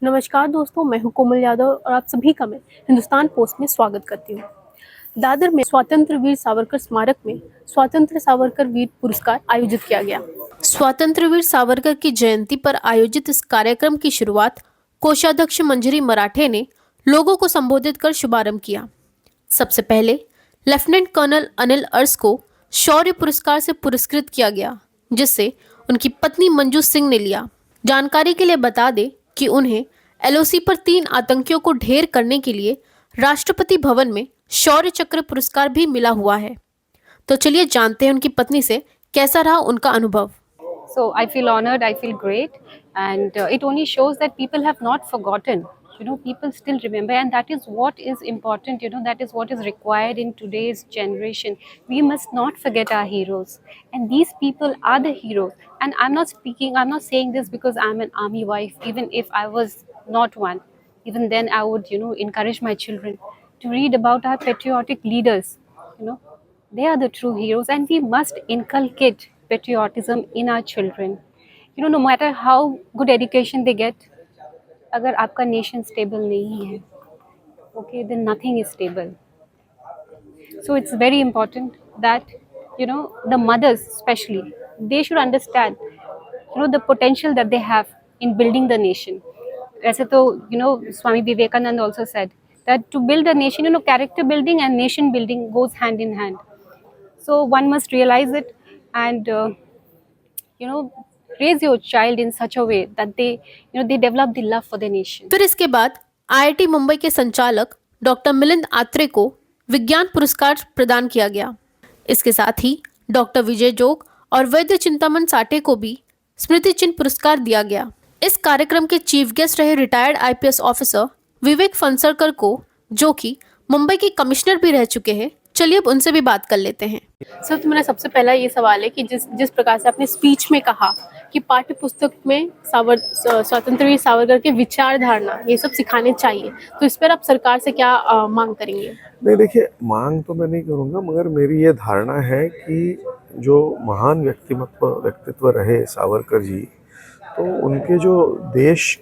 नमस्कार दोस्तों, मैं हूं कोमल यादव और आप सभी का मैं हिंदुस्तान पोस्ट में स्वागत करती हूं। दादर में स्वतंत्र वीर सावरकर स्मारक में स्वतंत्र सावरकर वीर पुरस्कार आयोजित किया गया। स्वतंत्र वीर सावरकर की जयंती पर आयोजित इस कार्यक्रम की शुरुआत कोषाध्यक्ष मंजरी मराठे ने लोगों को संबोधित कर शुभारंभ किया। सबसे पहले लेफ्टिनेंट कर्नल अनिल अर्स को शौर्य पुरस्कार से पुरस्कृत किया गया, जिससे उनकी पत्नी मंजू सिंह ने लिया। जानकारी के लिए बता दें कि उन्हें एलओसी पर 3 आतंकियों को ढेर करने के लिए राष्ट्रपति भवन में शौर्य चक्र पुरस्कार भी मिला हुआ है। तो चलिए जानते हैं उनकी पत्नी से कैसा रहा उनका अनुभव। So I feel honored, I feel great, and it only shows that people have not forgotten. People still remember, and that is what is important. That is what is required in today's generation. We must not forget our heroes, and these people are the heroes. And I'm not saying this because I'm an army wife. Even if I was not one, even then I would, encourage my children to read about our patriotic leaders. You know, they are the true heroes, and we must inculcate patriotism in our children. No matter how good education they get, अगर आपका nation stable नहीं है, okay, then nothing is stable. So it's very important that the mothers especially, they should understand the potential that they have in building the nation. वैसे तो Swami Vivekanand also said that to build a nation, character building and nation building goes hand in hand. So one must realize it and raise your child in such a way that they develop the love for the nation. फिर इसके बाद IIT Mumbai के संचालक doctor Milind Atre को विज्ञान पुरस्कार प्रदान किया गया। इसके साथ ही डॉक्टर विजय जोग और वैद्य चिंतामन साठे को भी स्मृति चिन्ह पुरस्कार दिया गया। इस कार्यक्रम के चीफ गेस्ट रहे रिटायर्ड आईपीएस ऑफिसर विवेक फनसरकर को, जो कि मुंबई के कमिश्नर भी रह चुके हैं। चलिए अब उनसे भी बात कर लेते हैं। सर, तो मेरा सबसे पहला ये सवाल है कि जिस प्रकार से आपने स्पीच में कहा कि पाठ्य पुस्तक में स्वतंत्र वीर सावरकर के विचार धारणा ये सब सिखाने चाहिए, तो इस पर आप सरकार से क्या मांग करेंगे? नहीं, देखिए, मांग तो मैं नहीं करूँगा, मगर मेरी ये धारणा है कि जो महान व्यक्तित्व रहे सावरकर जी, तो उनके जो देश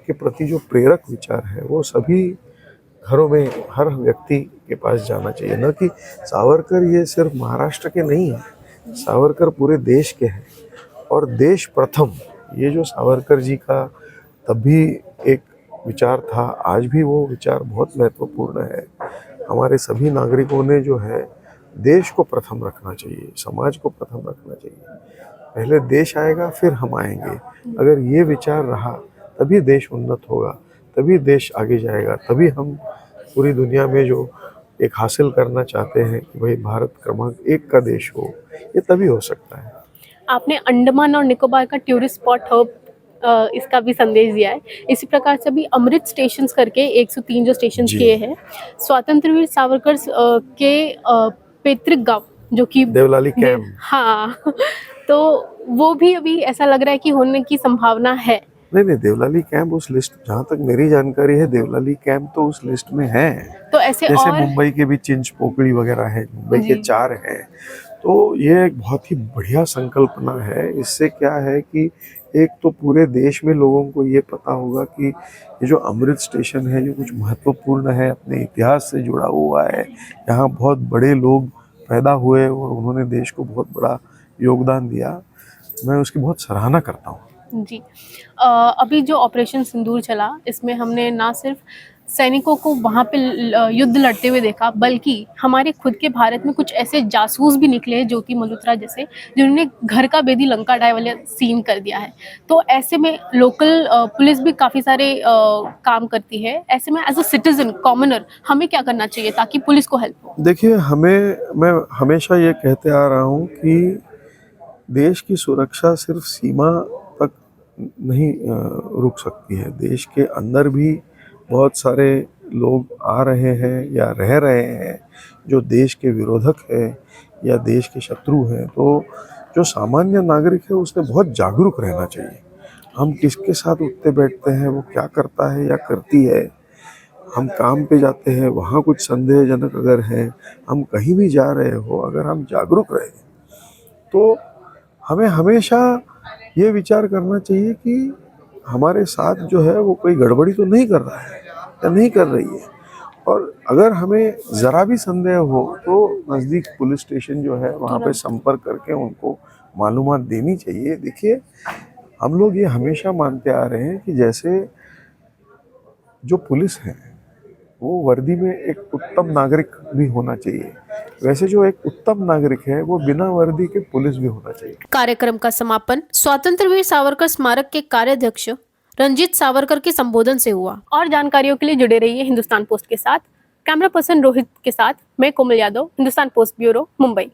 के प्रति जो प्रेरक विचार है वो सभी घरों में हर व्यक्ति के पास जाना चाहिए। न कि सावरकर ये सिर्फ महाराष्ट्र के नहीं हैं, सावरकर पूरे देश के हैं। और देश प्रथम, ये जो सावरकर जी का तब भी एक विचार था, आज भी वो विचार बहुत महत्वपूर्ण है। हमारे सभी नागरिकों ने जो है देश को प्रथम रखना चाहिए, समाज को प्रथम रखना चाहिए। पहले देश आएगा फिर हम आएंगे। अगर ये विचार रहा तभी देश उन्नत होगा, तभी देश आगे जाएगा, तभी हम पूरी दुनिया में जो एक हासिल करना चाहते हैं कि भाई भारत क्रमांक 1 का देश हो, ये तभी हो सकता है। आपने अंडमान और निकोबार का टूरिस्ट स्पॉट हब इसका भी संदेश दिया है। इसी प्रकार से अभी अमृत स्टेशन करके 103 जो स्टेशन किए हैं स्वतंत्र वीर सावरकर के पैतृक गांव, जो कि देवलाली कैंप। हाँ तो वो भी अभी ऐसा लग रहा है कि होने की संभावना है। नहीं, देवलाली कैंप उस लिस्ट, जहाँ तक मेरी जानकारी है देवलाली कैंप तो उस लिस्ट में है। तो ऐसे जैसे और मुंबई के भी चिंचपोकली वगैरह है, मुंबई के 4 हैं। तो ये एक बहुत ही बढ़िया संकल्पना है। इससे क्या है कि एक तो पूरे देश में लोगों को ये पता होगा कि ये जो अमृत स्टेशन है ये कुछ महत्वपूर्ण है, अपने इतिहास से जुड़ा हुआ है। यहाँ बहुत बड़े लोग पैदा हुए और उन्होंने देश को बहुत बड़ा योगदान दिया। मैं उसकी बहुत सराहना करता हूँ। जी, अभी जो ऑपरेशन सिंदूर चला, इसमें हमने ना सिर्फ सैनिकों को वहाँ पे युद्ध लड़ते हुए देखा, बल्कि हमारे खुद के भारत में कुछ ऐसे जासूस भी निकले हैं, ज्योति मल्होत्रा जैसे, जिन्होंने घर का बेदी लंका ढाई वाले सीन कर दिया है। तो ऐसे में लोकल पुलिस भी काफ़ी सारे काम करती है। ऐसे में एज अ सिटीजन कॉमनर हमें क्या करना चाहिए ताकि पुलिस को हेल्प हो? देखिए, मैं हमेशा ये कहते आ रहा हूँ कि देश की सुरक्षा सिर्फ सीमा तक नहीं रुक सकती है। देश के अंदर भी बहुत सारे लोग आ रहे हैं या रह रहे हैं जो देश के विरोधक है या देश के शत्रु हैं। तो जो सामान्य नागरिक है उसने बहुत जागरूक रहना चाहिए। हम किसके साथ उठते बैठते हैं, वो क्या करता है या करती है, हम काम पे जाते हैं वहाँ कुछ संदेहजनक अगर है, हम कहीं भी जा रहे हो, अगर हम जागरूक रहे तो हमें हमेशा ये विचार करना चाहिए कि हमारे साथ जो है वो कोई गड़बड़ी तो नहीं कर रहा है या नहीं कर रही है। और अगर हमें ज़रा भी संदेह हो तो नज़दीक पुलिस स्टेशन जो है वहाँ पे संपर्क करके उनको मालूमात देनी चाहिए। देखिए, हम लोग ये हमेशा मानते आ रहे हैं कि जैसे जो पुलिस है वो वर्दी में एक उत्तम नागरिक भी होना चाहिए, वैसे जो एक उत्तम नागरिक है वो बिना वर्दी के पुलिस भी होना चाहिए। कार्यक्रम का समापन स्वतंत्र वीर सावरकर स्मारक के कार्याध्यक्ष रंजीत सावरकर के संबोधन से हुआ। और जानकारियों के लिए जुड़े रहिए हिंदुस्तान पोस्ट के साथ। कैमरा पर्सन रोहित के साथ मैं कोमल यादव, हिंदुस्तान पोस्ट ब्यूरो, मुंबई।